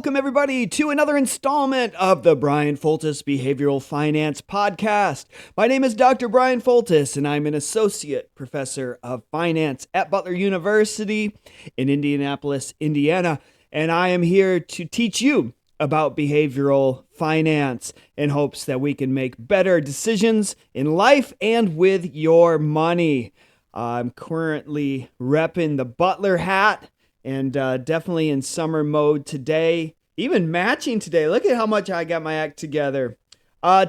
Welcome, everybody, to another installment of the Bryan Foltice Behavioral Finance Podcast. My name is Dr. Bryan Foltice, and I'm an associate professor of finance at Butler University in Indianapolis, Indiana. And I am here to teach you about behavioral finance in hopes that we can make better decisions in life and with your money. I'm currently repping the Butler hat. And definitely in summer mode today, even matching today. Look at how much I got my act together.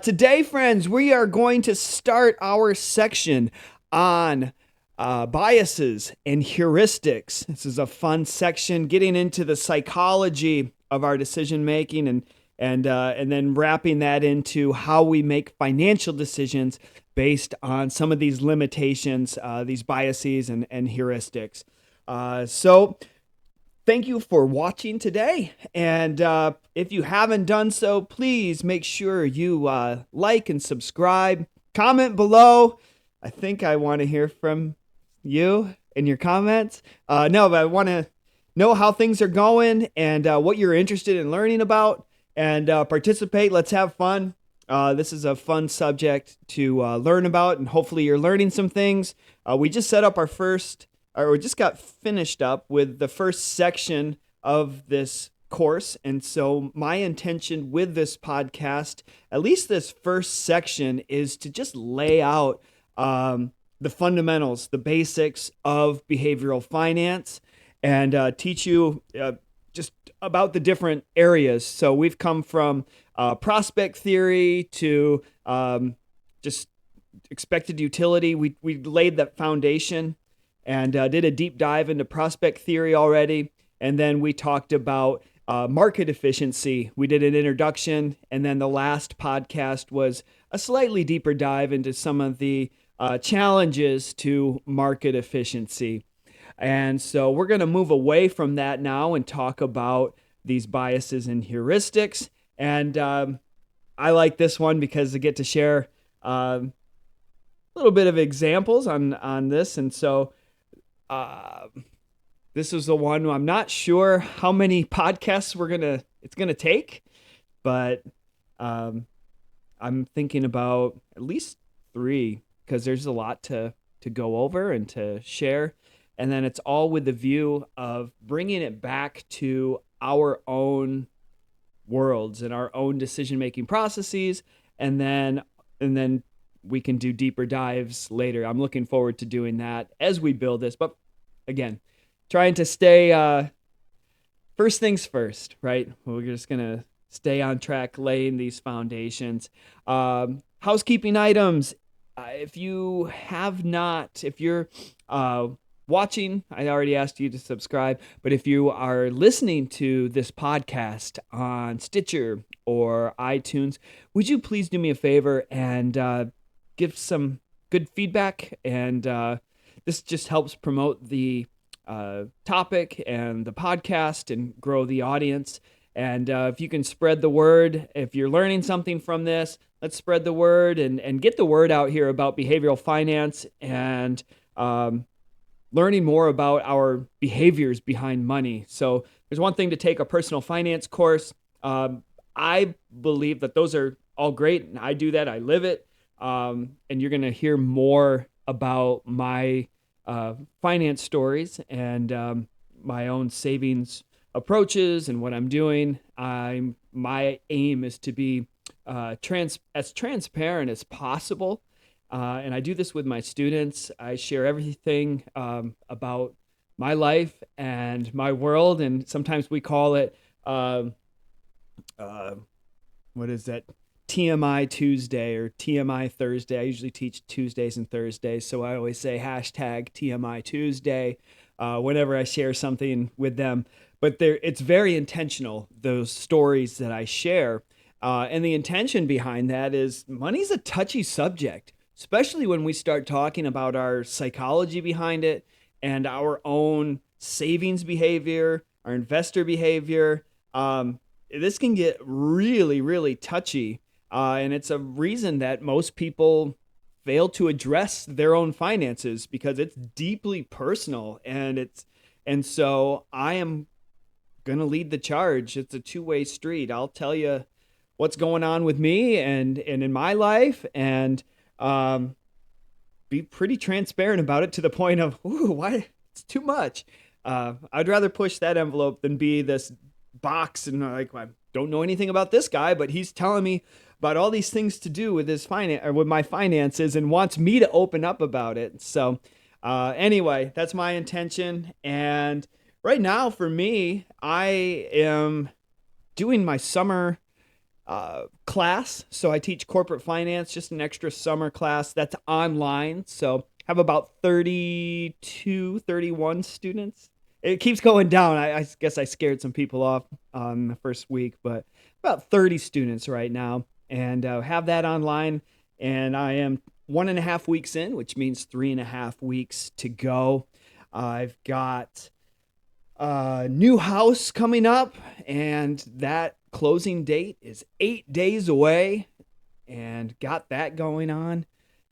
Today, friends, we are going to start our section on biases and heuristics. This is a fun section, getting into the psychology of our decision making and then wrapping that into how we make financial decisions based on some of these limitations, these biases and heuristics. So thank you for watching today, and if you haven't done so, please make sure you like and subscribe. Comment below. I think I want to hear from you in your comments. But I want to know how things are going and what you're interested in learning about, and participate. Let's have fun. This is a fun subject to learn about, and hopefully you're learning some things. We just set up we just got finished up with the first section of this course. And so my intention with this podcast, at least this first section, is to just lay out the fundamentals, the basics of behavioral finance, and teach you just about the different areas. So we've come from prospect theory to just expected utility. We laid that foundation and did a deep dive into prospect theory already. And then we talked about market efficiency. We did an introduction. And then the last podcast was a slightly deeper dive into some of the challenges to market efficiency. And so we're going to move away from that now and talk about these biases and heuristics. And I like this one because I get to share a little bit of examples on this. And so this is the one I'm not sure how many podcasts it's gonna take, but I'm thinking about at least 3 because there's a lot to go over and to share, and then it's all with the view of bringing it back to our own worlds and our own decision-making processes, and then we can do deeper dives later. I'm looking forward to doing that as we build this. But again, trying to stay first things first, right? We're just going to stay on track, laying these foundations. Housekeeping items. If you're watching, I already asked you to subscribe, but if you are listening to this podcast on Stitcher or iTunes, would you please do me a favor and give some good feedback? And this just helps promote the topic and the podcast and grow the audience. And if you can spread the word, if you're learning something from this, let's spread the word and get the word out here about behavioral finance and learning more about our behaviors behind money. So there's one thing to take a personal finance course. I believe that those are all great, and I do that. I live it. And you're going to hear more about my finance stories and my own savings approaches and what I'm doing. My aim is to be as transparent as possible. And I do this with my students. I share everything about my life and my world. And sometimes we call it, what is that? TMI Tuesday or TMI Thursday. I usually teach Tuesdays and Thursdays, so I always say hashtag TMI Tuesday whenever I share something with them. But it's very intentional, those stories that I share. And the intention behind that is money's a touchy subject, especially when we start talking about our psychology behind it and our own savings behavior, our investor behavior. This can get really, really touchy. And it's a reason that most people fail to address their own finances because it's deeply personal. And so I am going to lead the charge. It's a two-way street. I'll tell you what's going on with me and in my life, and be pretty transparent about it to the point of, ooh, why? It's too much. I'd rather push that envelope than be this box and like, I don't know anything about this guy, but he's telling me about all these things to do with his with my finances and wants me to open up about it. So anyway, that's my intention. And right now for me, I am doing my summer class. So I teach corporate finance, just an extra summer class that's online. So I have about 32, 31 students. It keeps going down. I guess I scared some people off on the first week, but about 30 students right now, and have that online. And I am 1.5 weeks in, which means 3.5 weeks to go. I've got a new house coming up, and that closing date is 8 days away, and got that going on.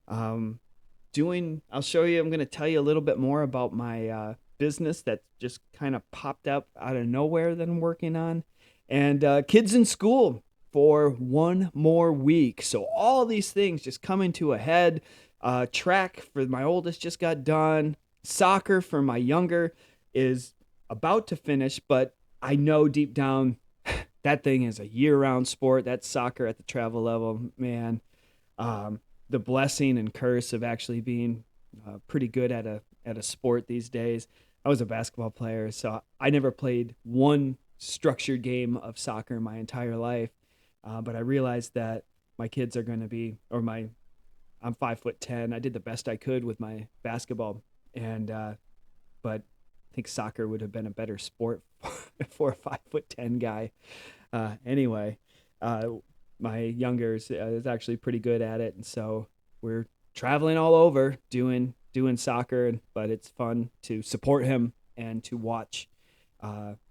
I'll show you, I'm going to tell you a little bit more about my business that just kind of popped up out of nowhere that I'm working on, and kids in school for 1 more week. So all these things just coming to a head. Track for my oldest just got done. Soccer for my younger is about to finish, but I know deep down that thing is a year-round sport. That's soccer at the travel level, man. The blessing and curse of actually being pretty good at a sport these days. I was a basketball player, so I never played one structured game of soccer my entire life. But I realized that my kids are going to be, I'm 5'10". I did the best I could with my basketball, but I think soccer would have been a better sport for a 5'10" guy. Anyway, my younger is actually pretty good at it, and so we're traveling all over doing soccer. But it's fun to support him and to watch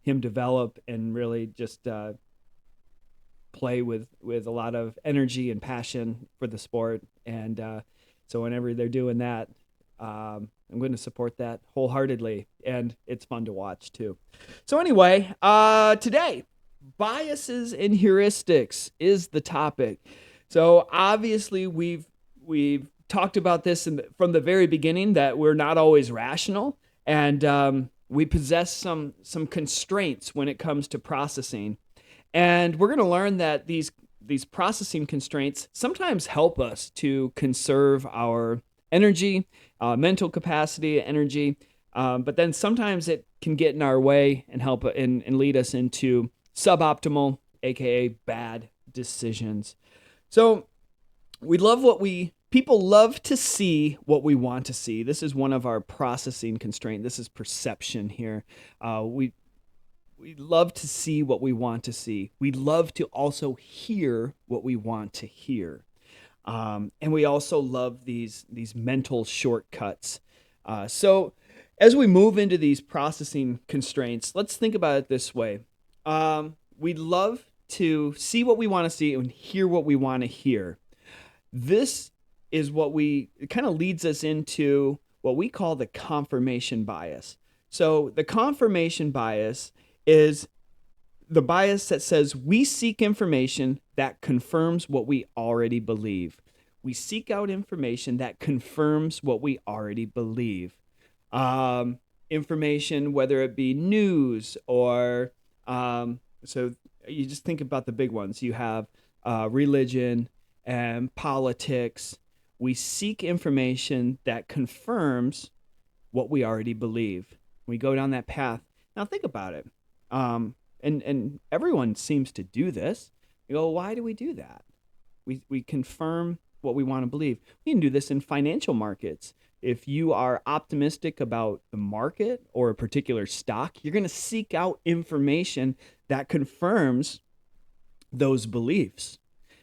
him develop and really just play with a lot of energy and passion for the sport. And so whenever they're doing that, I'm going to support that wholeheartedly, and it's fun to watch too. So anyway, today, biases and heuristics is the topic. So obviously we've talked about this from the very beginning, that we're not always rational, and we possess some constraints when it comes to processing. And we're going to learn that these processing constraints sometimes help us to conserve our energy, mental capacity, energy, but then sometimes it can get in our way and help and lead us into suboptimal, aka bad decisions. So people love to see what we want to see. This is one of our processing constraints. This is perception here. We love to see what we want to see. We love to also hear what we want to hear. And we also love these mental shortcuts. So as we move into these processing constraints, let's think about it this way. We love to see what we want to see and hear what we want to hear. This is it kind of leads us into what we call the confirmation bias. So the confirmation bias is the bias that says we seek information that confirms what we already believe. We seek out information that confirms what we already believe. Information, whether it be news or, so you just think about the big ones. You have religion and politics. We seek information that confirms what we already believe. We go down that path. Now think about it. And everyone seems to do this. You go, why do we do that? We confirm what we want to believe. We can do this in financial markets. If you are optimistic about the market or a particular stock, you're going to seek out information that confirms those beliefs.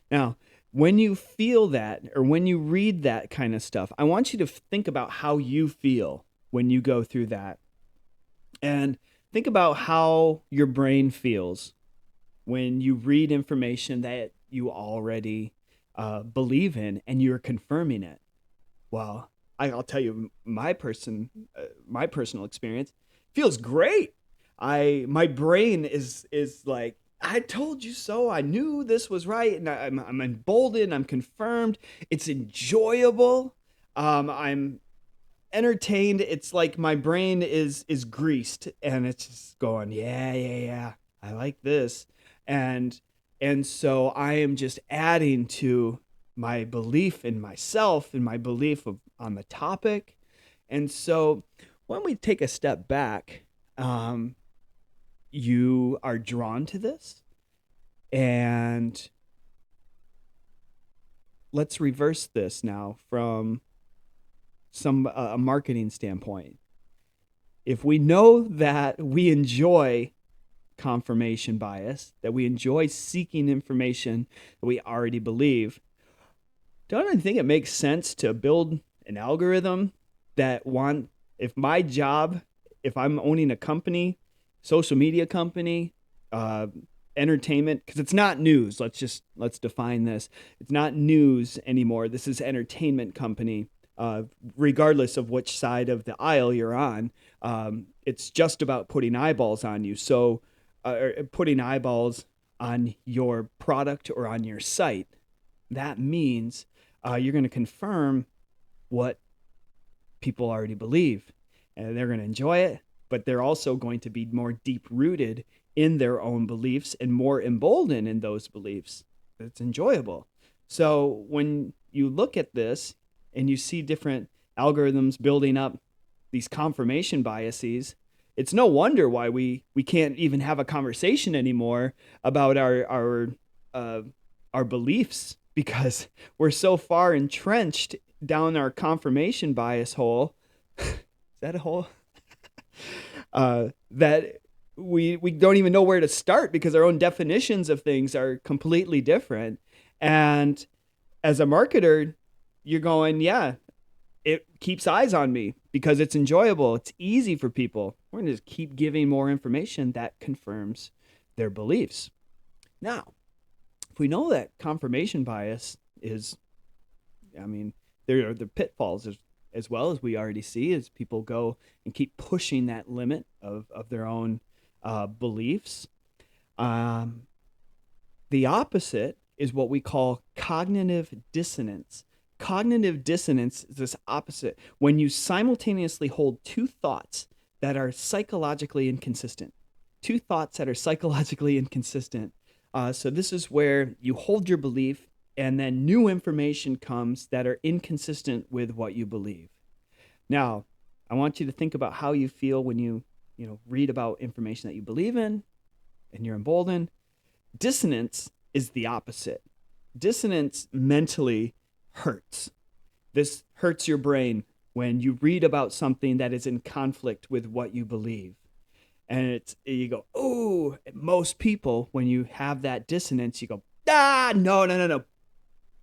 Now, when you feel that, or when you read that kind of stuff, I want you to think about how you feel when you go through that. And think about how your brain feels when you read information that you already believe in and you're confirming it. Well, I'll tell you my personal experience feels great. My brain is like, I told you so. I knew this was right, and I'm emboldened. I'm confirmed. It's enjoyable. I'm entertained. It's like my brain is greased, and it's just going, yeah, yeah, yeah. I like this, and so I am just adding to my belief in myself and my belief on the topic. And so when we take a step back, um, you are drawn to this, and let's reverse this now from a marketing standpoint. If we know that we enjoy confirmation bias, that we enjoy seeking information that we already believe, don't I think it makes sense to build an algorithm that if my job, if I'm owning a company, social media company, uh, entertainment, because it's not news. Let's define this. It's not news anymore. This is entertainment company. Regardless of which side of the aisle you're on, it's just about putting eyeballs on you. So, putting eyeballs on your product or on your site, that means you're going to confirm what people already believe, and they're going to enjoy it, but they're also going to be more deep rooted in their own beliefs and more emboldened in those beliefs. It's enjoyable. So when you look at this and you see different algorithms building up these confirmation biases, it's no wonder why we can't even have a conversation anymore about our beliefs, because we're so far entrenched down our confirmation bias hole. Is that a hole? That we don't even know where to start, because our own definitions of things are completely different. And as a marketer, you're going, yeah, it keeps eyes on me because it's enjoyable. It's easy for people. We're going to just keep giving more information that confirms their beliefs. Now, if we know that confirmation bias is, there are the pitfalls as well, as we already see, as people go and keep pushing that limit of their own beliefs. The opposite is what we call cognitive dissonance. Cognitive dissonance is this opposite, when you simultaneously hold two thoughts that are psychologically inconsistent. Two thoughts that are psychologically inconsistent. So this is where you hold your belief, and then new information comes that are inconsistent with what you believe. Now, I want you to think about how you feel when you read about information that you believe in and you're emboldened. Dissonance is the opposite. Dissonance mentally hurts. This hurts your brain when you read about something that is in conflict with what you believe. And you go, oh, most people, when you have that dissonance, you go, no,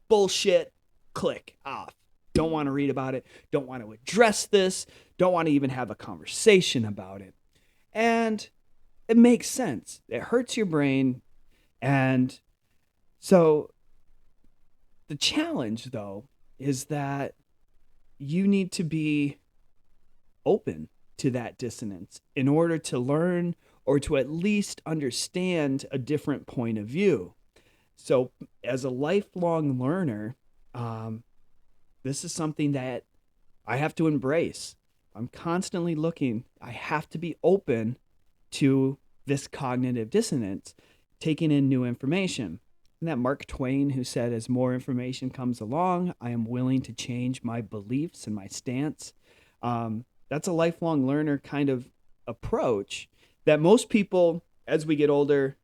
bullshit, click off. Don't want to read about it. Don't want to address this. Don't want to even have a conversation about it. And it makes sense. It hurts your brain. And so the challenge, though, is that you need to be open to that dissonance in order to learn, or to at least understand a different point of view. So as a lifelong learner, this is something that I have to embrace. I'm constantly looking. I have to be open to this cognitive dissonance, taking in new information. And that Mark Twain, who said, as more information comes along, I am willing to change my beliefs and my stance. That's a lifelong learner kind of approach that most people, as we get older,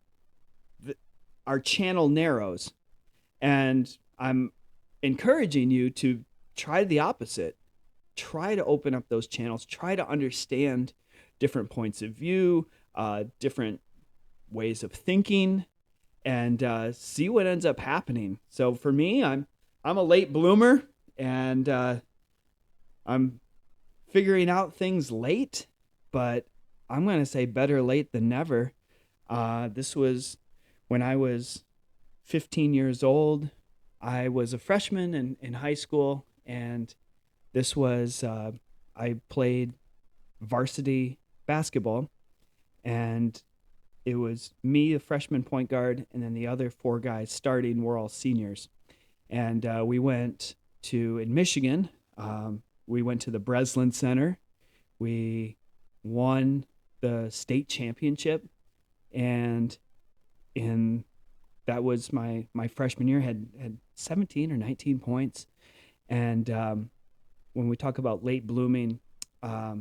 our channel narrows. And I'm encouraging you to try the opposite. Try to open up those channels. Try to understand different points of view, different ways of thinking, and see what ends up happening. So for me, I'm a late bloomer, and I'm figuring out things late, but I'm going to say better late than never. This was when I was 15 years old. I was a freshman in high school, and this was, I played varsity basketball, And it was me, a freshman point guard, and then the other four guys starting were all seniors. And we went in Michigan. We went to the Breslin Center. We won the state championship, and in that was my freshman year. Had 17 or 19 points, and when we talk about late blooming, I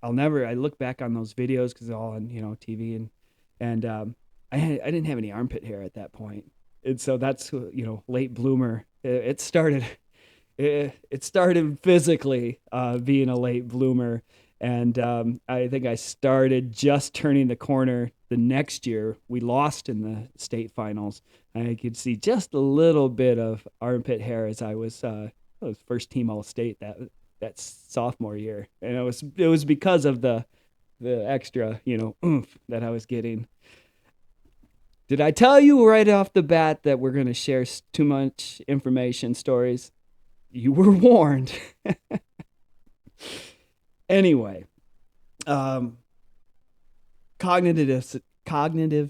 look back on those videos because they're all on TV, and I didn't have any armpit hair at that point, and so that's late bloomer. It started physically being a late bloomer. And I think I started just turning the corner the next year. We lost in the state finals. I could see just a little bit of armpit hair as I was first team all state that sophomore year, and it was because of the extra oomph that I was getting. Did I tell you right off the bat that we're going to share too much information stories? You were warned. Anyway, cognitive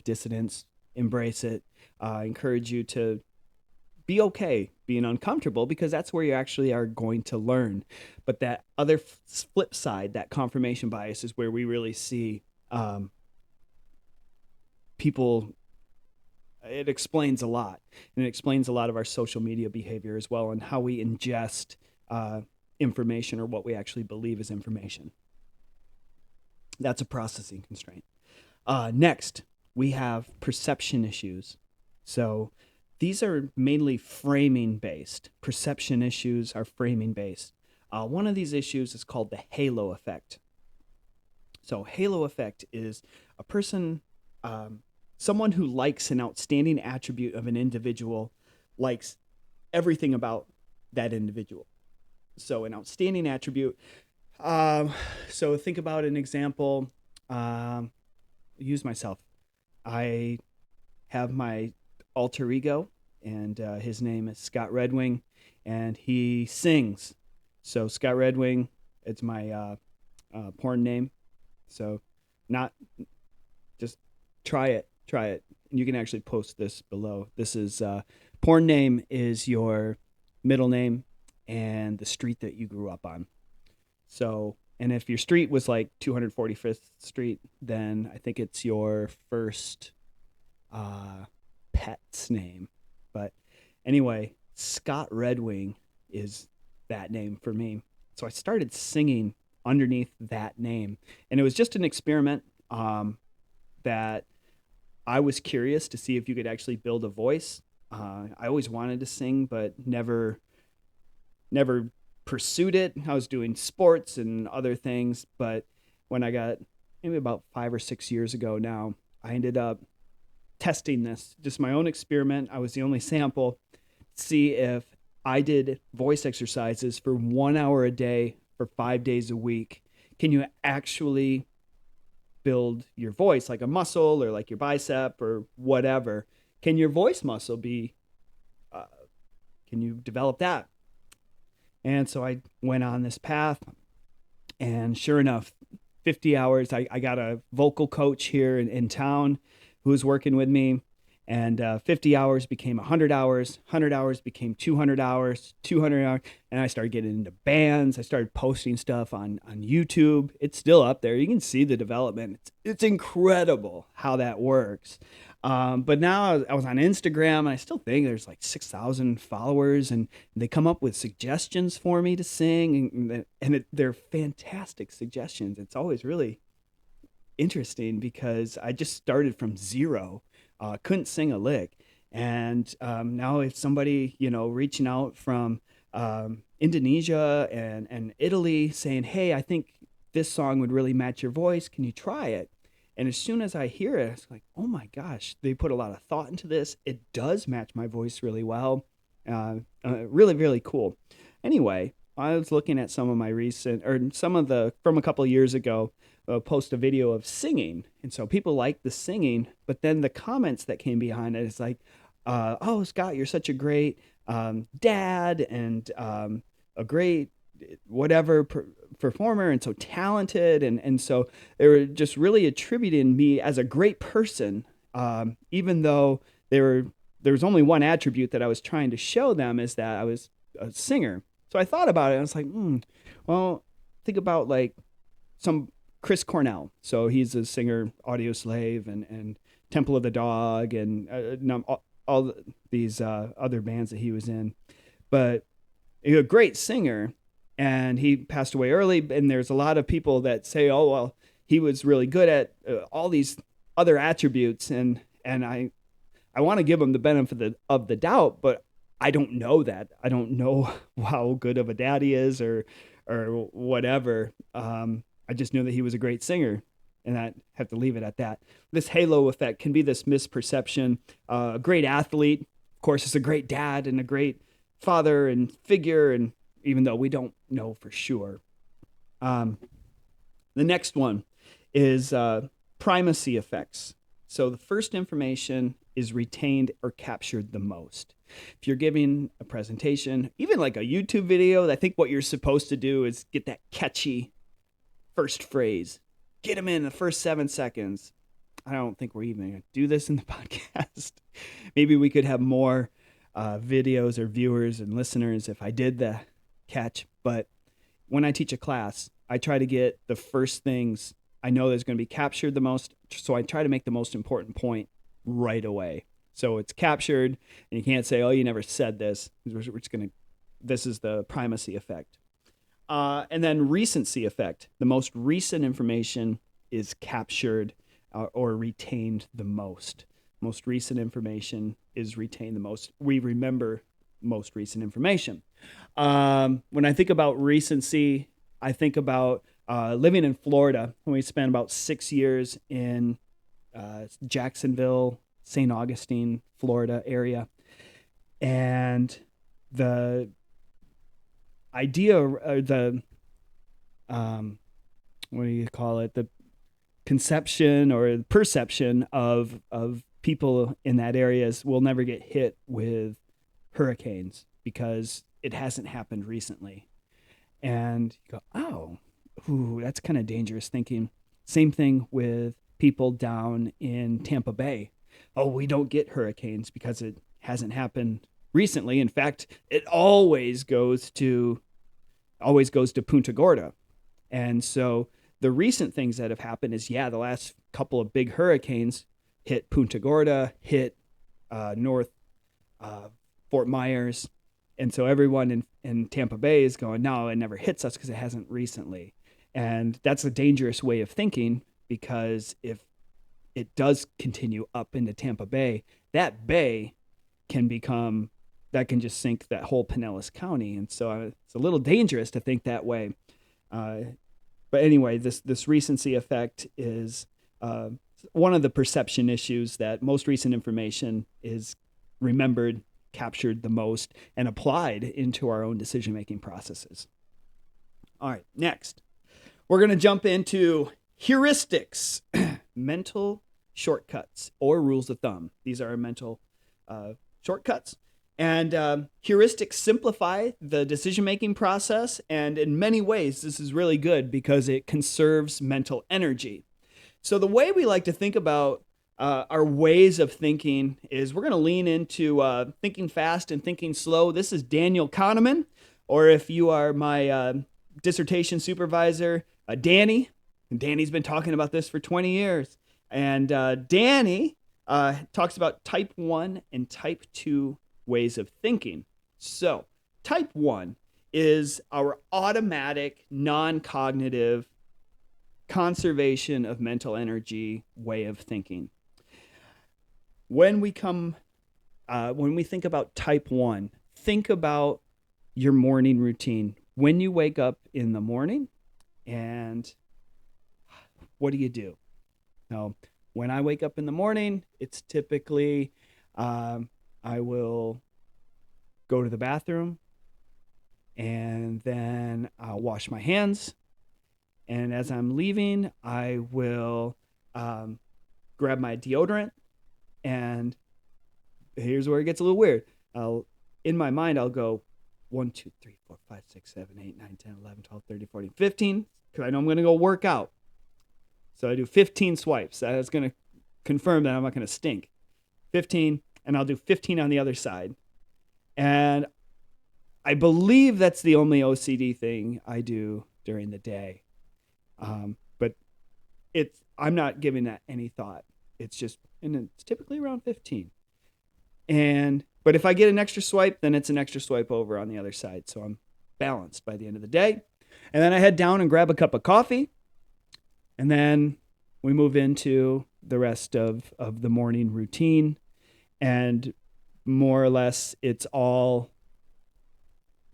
dissonance, embrace it. I encourage you to be okay being uncomfortable, because that's where you actually are going to learn. But that other flip side, that confirmation bias, is where we really see people. It explains a lot, and it explains a lot of our social media behavior as well, and how we ingest information, or what we actually believe is information. That's a processing constraint. Next, we have perception issues. So these are mainly framing based. Perception issues are framing based. One of these issues is called the halo effect. So halo effect is a person, someone who likes an outstanding attribute of an individual, likes everything about that individual. So an outstanding attribute. So think about an example. Use myself. I have my alter ego, and his name is Scott Redwing, and he sings. So Scott Redwing, it's my porn name. So not just try it. And you can actually post this below. This is porn name is your middle name and the street that you grew up on. So, and if your street was like 245th Street, then I think it's your first pet's name. But anyway, Scott Redwing is that name for me. So I started singing underneath that name. And it was just an experiment that I was curious to see if you could actually build a voice. I always wanted to sing, but never pursued it. I was doing sports and other things, but when I got maybe about 5 or 6 years ago now, I ended up testing this, just my own experiment. I was the only sample. See if I did voice exercises for 1 hour a day for 5 days a week. Can you actually build your voice, like a muscle or like your bicep or whatever? Can your voice muscle be, can you develop that? And so I went on this path, and sure enough, 50 hours, I got a vocal coach here in town who was working with me, and 50 hours became 100 hours, 100 hours became 200 hours, 200 hours, and I started getting into bands. I started posting stuff on YouTube. It's still up there. You can see the development. It's incredible how that works. But now I was on Instagram, and I still think there's like 6,000 followers, and they come up with suggestions for me to sing, and they're fantastic suggestions. It's always really interesting because I just started from zero, couldn't sing a lick. And now if somebody, reaching out from Indonesia and Italy saying, hey, I think this song would really match your voice. Can you try it? And as soon as I hear it, it's like, oh my gosh, they put a lot of thought into this. It does match my voice really well. Really, really cool. Anyway, I was looking at some of my from a couple of years ago, post a video of singing. And so people like the singing, but then the comments that came behind it is like, oh, Scott, you're such a great dad and a great whatever performer and so talented. And so they were just really attributing me as a great person, even though there was only one attribute that I was trying to show them, is that I was a singer. So I thought about it and I was like, well, think about like some Chris Cornell. So he's a singer, Audio Slave and Temple of the Dog and all these other bands that he was in. But he's a great singer, and he passed away early. And there's a lot of people that say, oh, well, he was really good at all these other attributes. And I want to give him the benefit of the doubt, but I don't know that. I don't know how good of a dad he is or whatever. I just knew that he was a great singer, and I have to leave it at that. This halo effect can be this misperception. A great athlete, of course, is a great dad and a great father and figure, and even though we don't know for sure. The next one is primacy effects. So the first information is retained or captured the most. If you're giving a presentation, even like a YouTube video, I think what you're supposed to do is get that catchy first phrase. Get them in the first 7 seconds. I don't think we're even going to do this in the podcast. Maybe we could have more videos or viewers and listeners if I did the catch. But when I teach a class, I try to get the first things I know that's going to be captured the most. So I try to make the most important point right away. So it's captured, and you can't say, oh, you never said this. We're just going to, this is the primacy effect. And then recency effect. The most recent information is captured or retained the most. Most recent information is retained the most. We remember most recent information. When I think about recency, I think about living in Florida. When we spent about 6 years in Jacksonville, St. Augustine, Florida area. And the idea, or the, what do you call it? The conception or perception of people in that area will never get hit with hurricanes because it hasn't happened recently. And you go, oh, that's kind of dangerous thinking. Same thing with people down in Tampa Bay. Oh, we don't get hurricanes because it hasn't happened recently. In fact, it always goes to Punta Gorda. And so the recent things that have happened is, the last couple of big hurricanes hit Punta Gorda, hit North Fort Myers. And so everyone in Tampa Bay is going, no, it never hits us because it hasn't recently. And that's a dangerous way of thinking, because if it does continue up into Tampa Bay, that bay can just sink that whole Pinellas County. And so it's a little dangerous to think that way. But anyway, this recency effect is one of the perception issues, that most recent information is remembered, captured the most, and applied into our own decision-making processes. All right, next, we're going to jump into heuristics, mental shortcuts or rules of thumb. These are mental shortcuts. And heuristics simplify the decision-making process. And in many ways, this is really good because it conserves mental energy. So the way we like to think about our ways of thinking is we're going to lean into thinking fast and thinking slow. This is Daniel Kahneman, or if you are my dissertation supervisor, Danny. And Danny's been talking about this for 20 years. And Danny talks about type 1 and type 2 ways of thinking. So type 1 is our automatic, non-cognitive conservation of mental energy way of thinking. When we think about type 1, think about your morning routine. When you wake up in the morning, and what do? Now, when I wake up in the morning, it's typically I will go to the bathroom, and then I'll wash my hands. And as I'm leaving, I will grab my deodorant. And here's where it gets a little weird. In my mind, I'll go, 1, 2, 3, 4, 5, 6, 7, 8, 9, 10, 11, 12, 13, 14, 15, because I know I'm going to go work out. So I do 15 swipes. That's going to confirm that I'm not going to stink. 15, and I'll do 15 on the other side. And I believe that's the only OCD thing I do during the day. But I'm not giving that any thought. It's typically around 15. But if I get an extra swipe, then it's an extra swipe over on the other side. So I'm balanced by the end of the day. And then I head down and grab a cup of coffee. And then we move into the rest of the morning routine. And more or less, it's all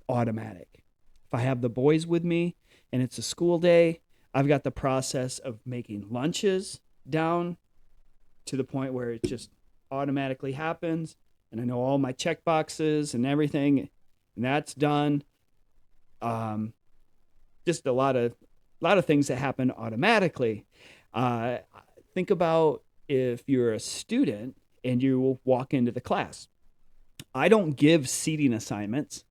automatic. If I have the boys with me and it's a school day, I've got the process of making lunches down to the point where it just automatically happens. And I know all my check boxes and everything, and that's done. Just a lot of things that happen automatically. Think about if you're a student and you walk into the class. I don't give seating assignments,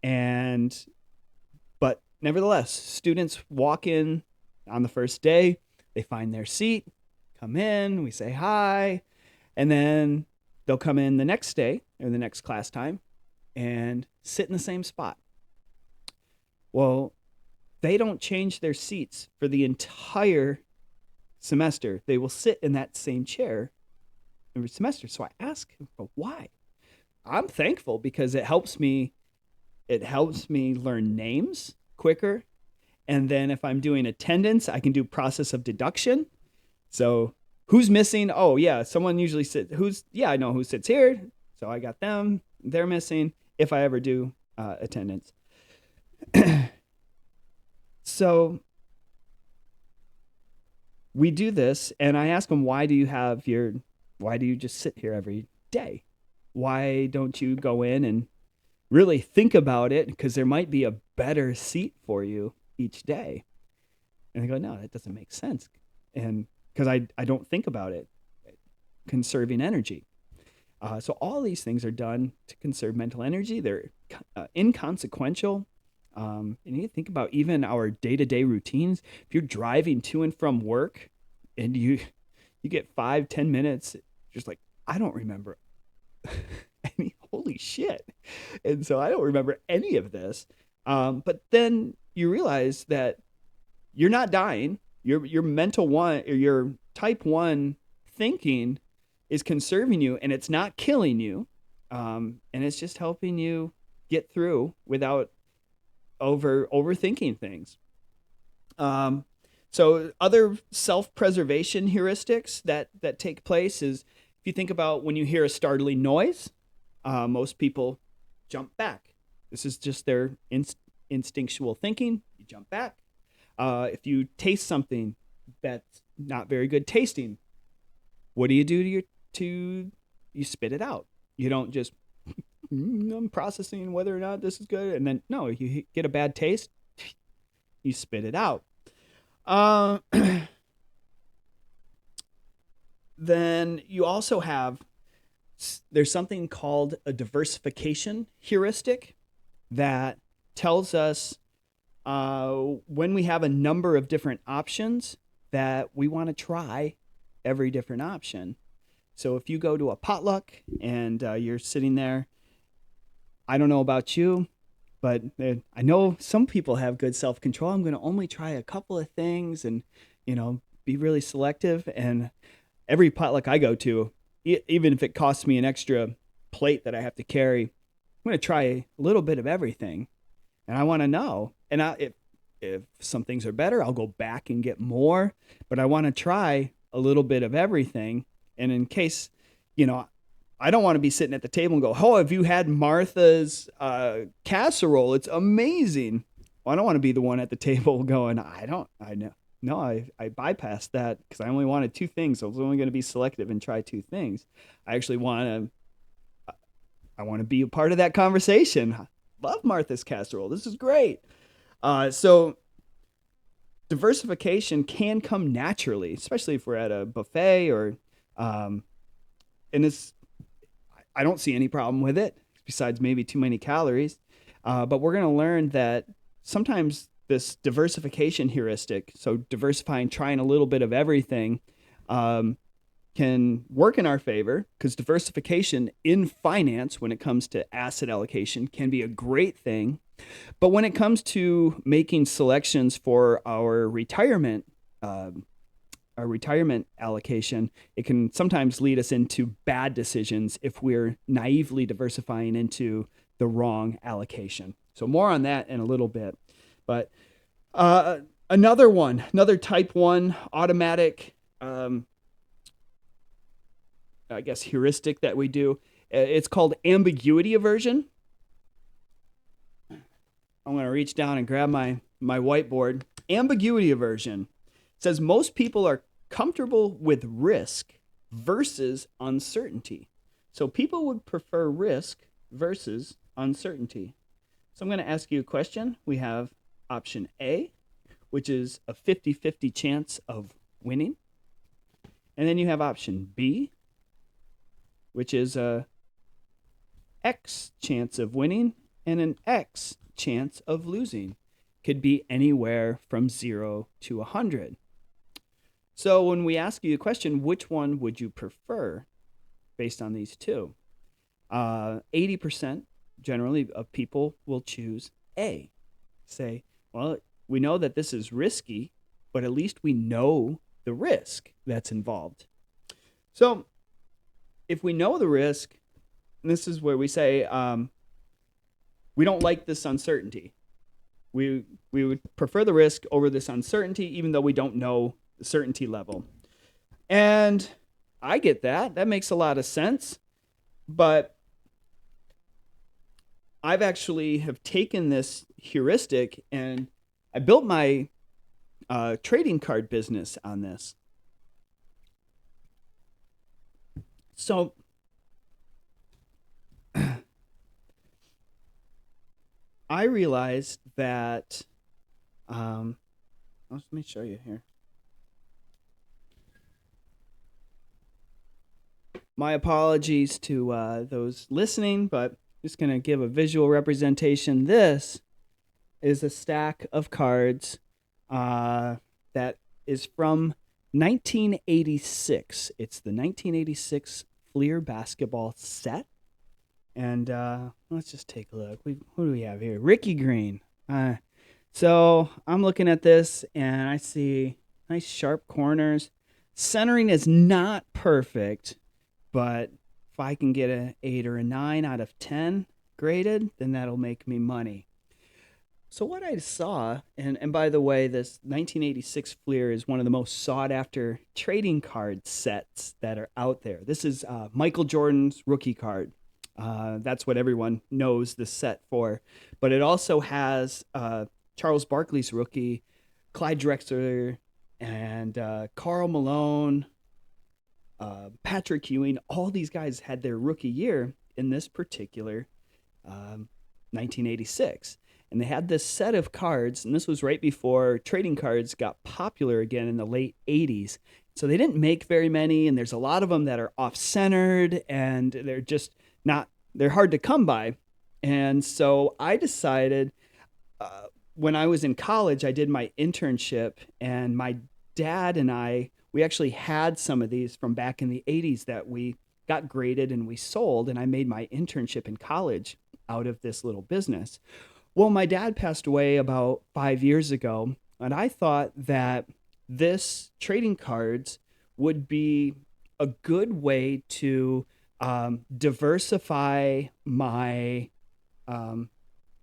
but nevertheless, students walk in on the first day, they find their seat, come in, we say hi, and then they'll come in the next day or the next class time and sit in the same spot. Well, they don't change their seats for the entire semester. They will sit in that same chair every semester. So I ask him, why? I'm thankful because it helps me learn names quicker. And then if I'm doing attendance, I can do process of deduction. So who's missing? Oh yeah, someone usually sits. I know who sits here. So I got them. They're missing if I ever do attendance. So we do this, and I ask them, why do you just sit here every day? Why don't you go in and really think about it? Because there might be a better seat for you each day. And they go, no, that doesn't make sense. And because I don't think about it, conserving energy. So all these things are done to conserve mental energy. They're inconsequential. And you think about even our day-to-day routines. If you're driving to and from work and you get 5-10 minutes, just like, I don't remember any, holy shit. And so I don't remember any of this. But then you realize that you're not dying. Your mental one, or your type 1 thinking is conserving you, and it's not killing you. And it's just helping you get through without overthinking things. So other self-preservation heuristics that take place is, if you think about when you hear a startling noise, most people jump back. This is just their instinctual thinking. You jump back. If you taste something that's not very good tasting, what do? You spit it out. You don't just, I'm processing whether or not this is good. And then, no, you get a bad taste, you spit it out. Then you also there's something called a diversification heuristic that tells us when we have a number of different options that we want to try every different option. So if you go to a potluck and you're sitting there, I don't know about you, but I know some people have good self-control. I'm going to only try a couple of things and, be really selective. And every potluck I go to, even if it costs me an extra plate that I have to carry, I'm going to try a little bit of everything. And I want to know. And if some things are better, I'll go back and get more. But I want to try a little bit of everything. And in case, I don't want to be sitting at the table and go, oh, have you had Martha's casserole? It's amazing. Well, I don't want to be the one at the table going, I know. No, I bypassed that because I only wanted 2 things. I was only going to be selective and try 2 things. I actually want to be a part of that conversation. Love Martha's casserole. This is great. So diversification can come naturally, especially if we're at a buffet or, and I don't see any problem with it besides maybe too many calories. But we're going to learn that sometimes this diversification heuristic, so diversifying, trying a little bit of everything, can work in our favor, because diversification in finance, when it comes to asset allocation, can be a great thing. But when it comes to making selections for our retirement allocation, it can sometimes lead us into bad decisions if we're naively diversifying into the wrong allocation. So more on that in a little bit. But another type 1 automatic heuristic that we do. It's called ambiguity aversion. I'm going to reach down and grab my whiteboard. Ambiguity aversion says most people are comfortable with risk versus uncertainty. So people would prefer risk versus uncertainty. So I'm going to ask you a question. We have option A, which is a 50-50 chance of winning. And then you have option B, which is a X chance of winning and an X chance of losing. Could be anywhere from 0 to 100. So when we ask you a question, which one would you prefer based on these two? 80% generally of people will choose A. Say, well, we know that this is risky, but at least we know the risk that's involved. So if we know the risk, and this is where we say, we don't like this uncertainty. We would prefer the risk over this uncertainty, even though we don't know the certainty level. And I get that. That makes a lot of sense. But I've actually have taken this heuristic and I built my trading card business on this. So I realized that, let me show you here. My apologies to those listening, but I'm just going to give a visual representation. This is a stack of cards that is from 1986. It's the 1986 Fleer basketball set. And let's just take a look. Who do we have here? Ricky Green. So I'm looking at this and I see nice sharp corners. Centering is not perfect, but if I can get an 8 or a 9 out of 10 graded, then that'll make me money. So what I saw, and by the way, this 1986 Fleer is one of the most sought after trading card sets that are out there. This is Michael Jordan's rookie card. That's what everyone knows the set for. But it also has Charles Barkley's rookie, Clyde Drexler, and Karl Malone, Patrick Ewing. All these guys had their rookie year in this particular 1986. And they had this set of cards, and this was right before trading cards got popular again in the late 80s. So they didn't make very many, and there's a lot of them that are off-centered, and they're just they're hard to come by. And so I decided, when I was in college, I did my internship, and my dad and we actually had some of these from back in the 80s that we got graded and we sold, and I made my internship in college out of this little business. Well, my dad passed away about 5 years ago, and I thought that this trading cards would be a good way to diversify my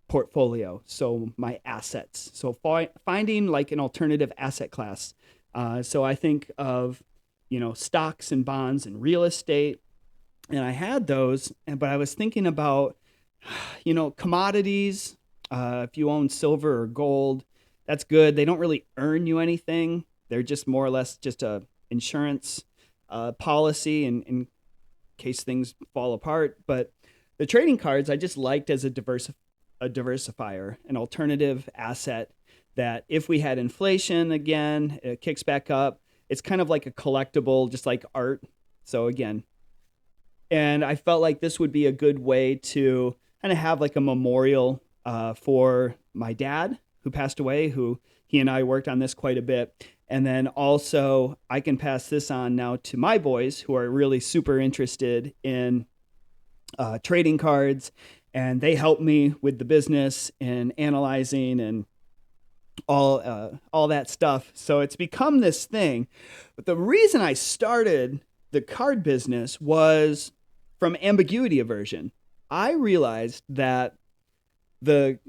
portfolio, so my assets. So finding like an alternative asset class. So I think of, stocks and bonds and real estate, and I had those, but I was thinking about, commodities. If you own silver or gold, that's good. They don't really earn you anything. They're just more or less just a insurance policy in case things fall apart. But the trading cards I just liked as a diversifier, an alternative asset that if we had inflation again, it kicks back up. It's kind of like a collectible, just like art. So again, and I felt like this would be a good way to kind of have like a memorial for my dad who passed away, who he and I worked on this quite a bit. And then also I can pass this on now to my boys who are really super interested in trading cards, and they help me with the business and analyzing and all that stuff. So it's become this thing. But the reason I started the card business was from ambiguity aversion. I realized that the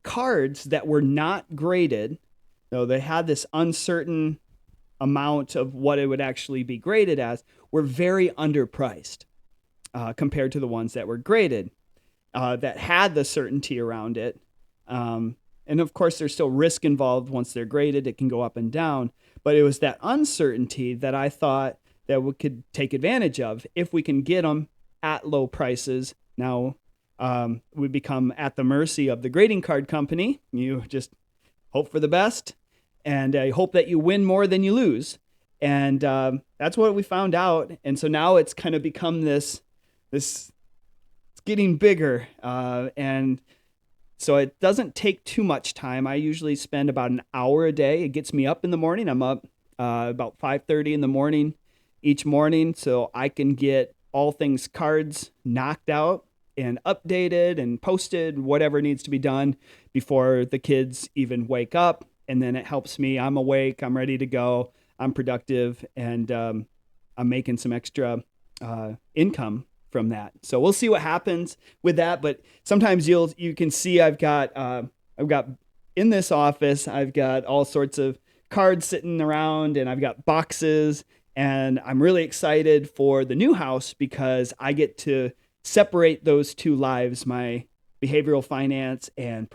cards that were not graded, though they had this uncertain amount of what it would actually be graded as, were very underpriced compared to the ones that were graded, that had the certainty around it. And of course, there's still risk involved once they're graded. It can go up and down. But it was that uncertainty that I thought that we could take advantage of if we can get them at low prices. Now, we become at the mercy of the grading card company. You just hope for the best, and I hope that you win more than you lose. And that's what we found out. And so now it's kind of become this it's getting bigger. And so it doesn't take too much time. I usually spend about an hour a day. It gets me up in the morning. I'm up about 5:30 in the morning each morning, so I can get all things cards knocked out and updated and posted, whatever needs to be done before the kids even wake up. And then it helps me. I'm awake. I'm ready to go. I'm productive, and I'm making some extra income from that. So we'll see what happens with that. But sometimes you can see I've got in this office, I've got all sorts of cards sitting around, and I've got boxes, and I'm really excited for the new house because I get to separate those two lives, my behavioral finance and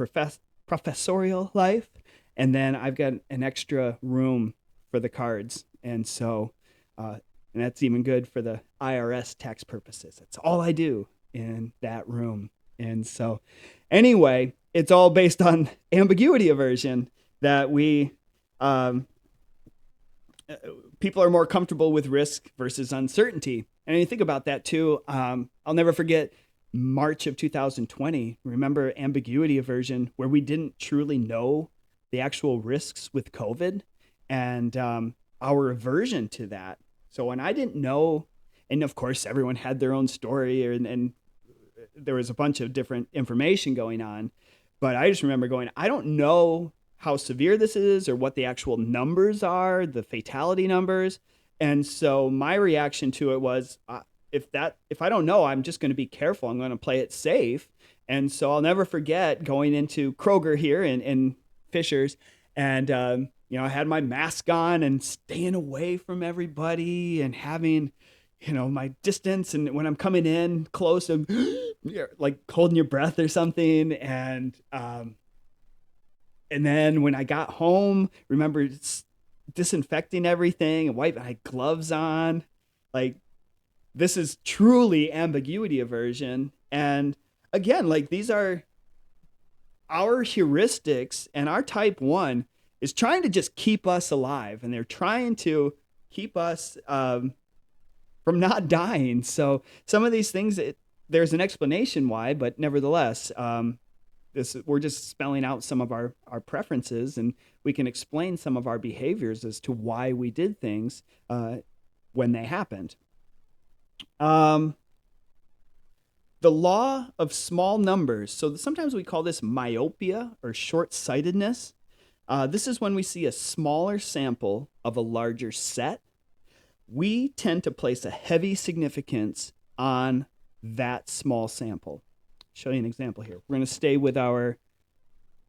professorial life. And then I've got an extra room for the cards. And so, and that's even good for the IRS tax purposes. That's all I do in that room. And so anyway, it's all based on ambiguity aversion that people are more comfortable with risk versus uncertainty. And you think about that too. I'll never forget March of 2020. Remember ambiguity aversion, where we didn't truly know the actual risks with COVID and our aversion to that. So when I didn't know, and of course everyone had their own story, and there was a bunch of different information going on, but I just remember going, I don't know how severe this is or what the actual numbers are, the fatality numbers. And so my reaction to it was, if I don't know, I'm just going to be careful. I'm going to play it safe. And so I'll never forget going into Kroger here in Fishers, and I had my mask on and staying away from everybody and having, my distance. And when I'm coming in close, I'm like holding your breath or something. And then when I got home, remember disinfecting everything and wiping my gloves on. Like, this is truly ambiguity aversion. And again, like, these are our heuristics, and our type 1 is trying to just keep us alive, and they're trying to keep us from not dying. So some of these things, there's an explanation why, but nevertheless, we're just spelling out some of our preferences, and we can explain some of our behaviors as to why we did things when they happened. The law of small numbers. So sometimes we call this myopia or short-sightedness. This is when we see a smaller sample of a larger set. We tend to place a heavy significance on that small sample. I'll show you an example here. We're going to stay with our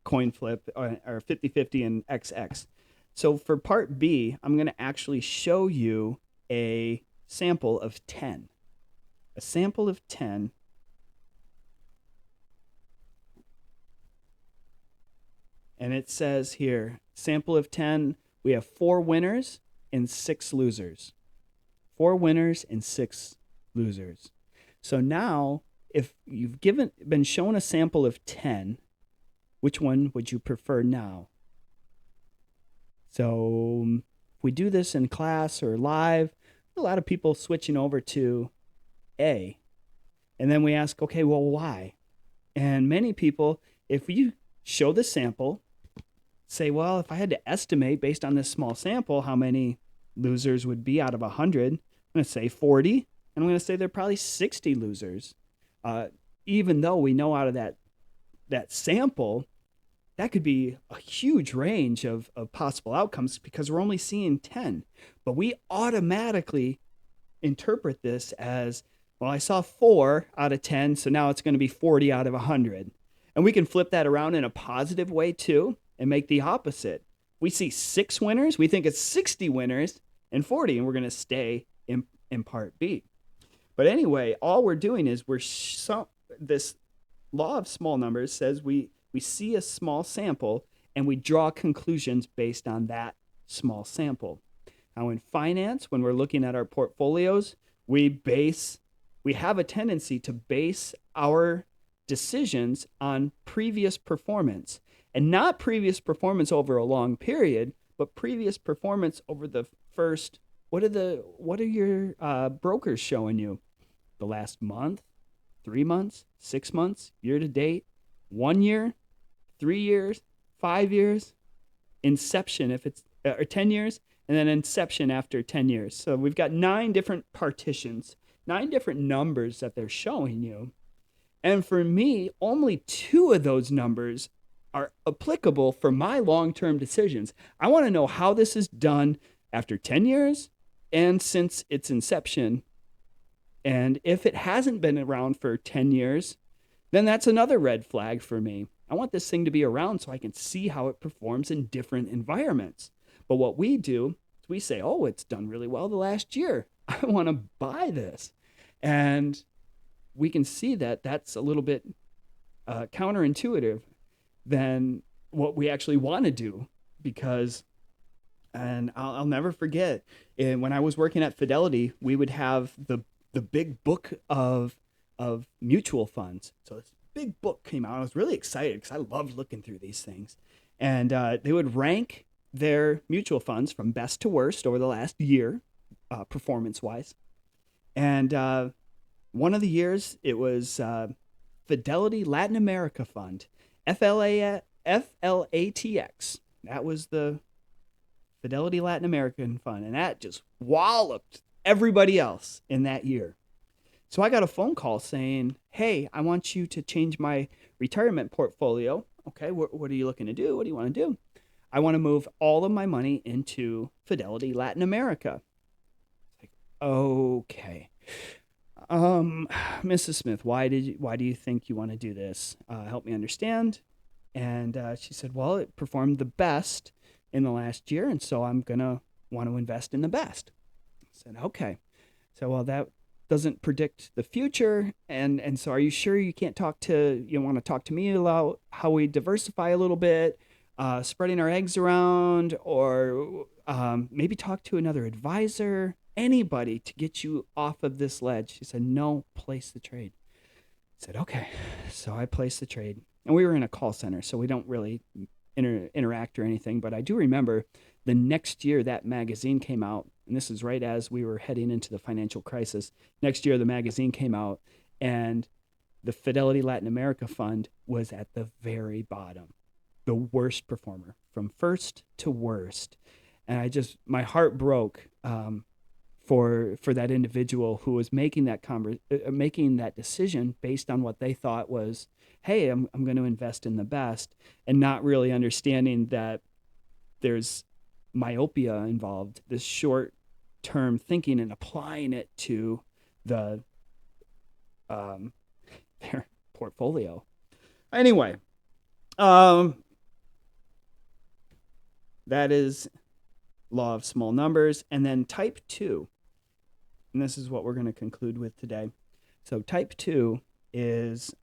coin flip, or 50-50 and XX. So for part B, I'm going to actually show you a sample of 10. A sample of 10. And it says here, sample of 10, we have 4 winners and 6 losers. 4 winners and 6 losers. So now, if you've been shown a sample of 10, which one would you prefer now? So if we do this in class or live, a lot of people switching over to A. And then we ask, okay, well, why? And many people, if you show the sample, say, well, if I had to estimate based on this small sample how many losers would be out of 100, I'm going to say 40, and I'm going to say there are probably 60 losers. Even though we know out of that sample, that could be a huge range of possible outcomes because we're only seeing 10. But we automatically interpret this as, well, I saw 4 out of 10, so now it's going to be 40 out of 100. And we can flip that around in a positive way too and make the opposite. We see 6 winners, we think it's 60 winners and 40, and we're going to stay in part B. But anyway, all we're doing is this law of small numbers says we see a small sample and we draw conclusions based on that small sample. Now in finance, when we're looking at our portfolios, we have a tendency to base our decisions on previous performance, and not previous performance over a long period, but previous performance over the first, what are your brokers showing you? The last month, 3 months, 6 months, year to date, 1 year, 3 years, 5 years, inception if it's or 10 years, and then inception after 10 years. So we've got 9 different partitions, 9 different numbers that they're showing you. And for me, only 2 of those numbers are applicable for my long-term decisions. I want to know how this is done after 10 years and since its inception. And if it hasn't been around for 10 years, then that's another red flag for me. I want this thing to be around so I can see how it performs in different environments. But what we do is we say, oh, it's done really well the last year. I want to buy this. And we can see that that's a little bit counterintuitive than what we actually want to do, because, and I'll never forget, when I was working at Fidelity, we would have the big book of mutual funds. So this big book came out. I was really excited because I loved looking through these things. And they would rank their mutual funds from best to worst over the last year, performance-wise. And one of the years, it was Fidelity Latin America Fund, FLATX. That was the Fidelity Latin American Fund. And that just walloped everybody else in that year. So I got a phone call saying, hey, I want you to change my retirement portfolio. Okay, what are you looking to do? What do you want to do? I want to move all of my money into Fidelity Latin America. Like, okay. Mrs. Smith, why do you think you want to do this? Help me understand. And she said, well, it performed the best in the last year, and so I'm going to want to invest in the best. I said, okay. So, well, that doesn't predict the future, and so are you sure you want to talk to me about how we diversify a little bit, spreading our eggs around, or maybe talk to another advisor, anybody to get you off of this ledge? She said, no, place the trade. I said, okay. So I placed the trade, and we were in a call center, so we don't really interact or anything, but I do remember the next year that magazine came out, and this is right as we were heading into the financial crisis. Next year, the magazine came out, and the Fidelity Latin America Fund was at the very bottom, the worst performer, from first to worst. And my heart broke for that individual who was making that decision based on what they thought was, hey, I'm going to invest in the best, and not really understanding that there's myopia involved, this short-term thinking, and applying it to their portfolio. Anyway, that is law of small numbers. And then type 2, and this is what we're going to conclude with today. So type 2 is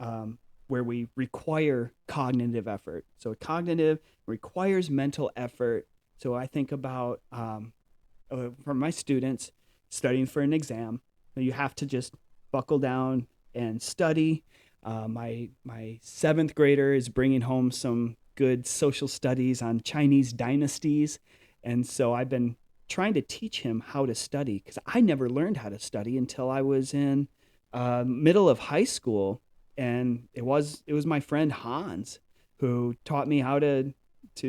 where we require cognitive effort. So cognitive requires mental effort. So I think about, for my students studying for an exam, you have to just buckle down and study. My 7th grader is bringing home some good social studies on Chinese dynasties. And so I've been trying to teach him how to study, because I never learned how to study until I was in middle of high school. And it was my friend Hans who taught me how to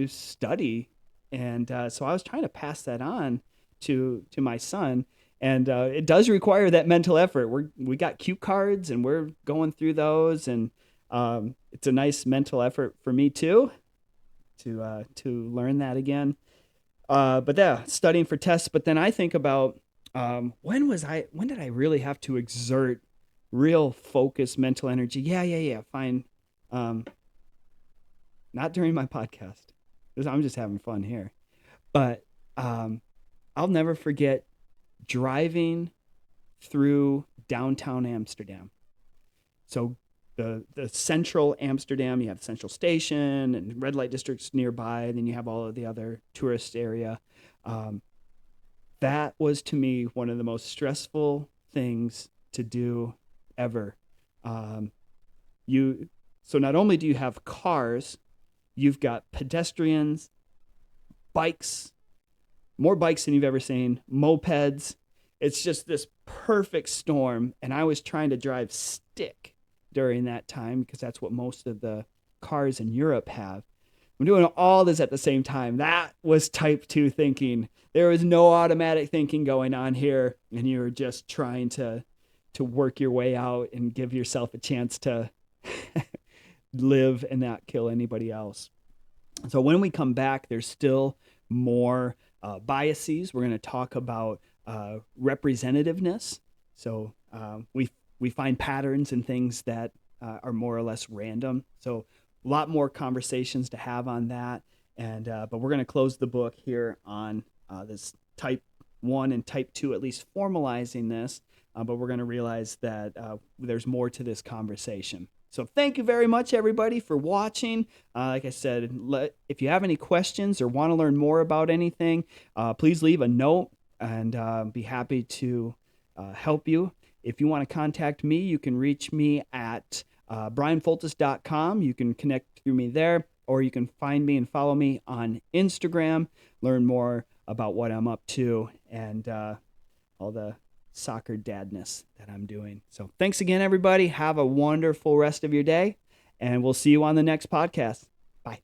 study. And so I was trying to pass that on to my son. And it does require that mental effort. We got cue cards and we're going through those, and it's a nice mental effort for me too to learn that again. But yeah, studying for tests. But then I think about when did I really have to exert real focus, mental energy? Yeah. Fine. Not during my podcast. I'm just having fun here. But I'll never forget driving through downtown Amsterdam. So the central Amsterdam, you have Central Station and red light districts nearby, and then you have all of the other tourist area. That was to me one of the most stressful things to do ever. So not only do you have cars, you've got pedestrians, bikes, more bikes than you've ever seen, mopeds. It's just this perfect storm. And I was trying to drive stick during that time because that's what most of the cars in Europe have. I'm doing all this at the same time. That was type 2 thinking. There was no automatic thinking going on here. And you were just trying to work your way out and give yourself a chance to live and not kill anybody else. So when we come back, there's still more biases. We're going to talk about representativeness. So we find patterns and things that are more or less random. So a lot more conversations to have on that. And but we're going to close the book here on this type 1 and type 2, at least formalizing this. But we're going to realize that there's more to this conversation. So thank you very much, everybody, for watching. Like I said, if you have any questions or want to learn more about anything, please leave a note, and be happy to help you. If you want to contact me, you can reach me at bryanfoltice.com. You can connect through me there, or you can find me and follow me on Instagram, learn more about what I'm up to, and all the soccer dadness that I'm doing. So thanks again, everybody. Have a wonderful rest of your day, and we'll see you on the next podcast. Bye.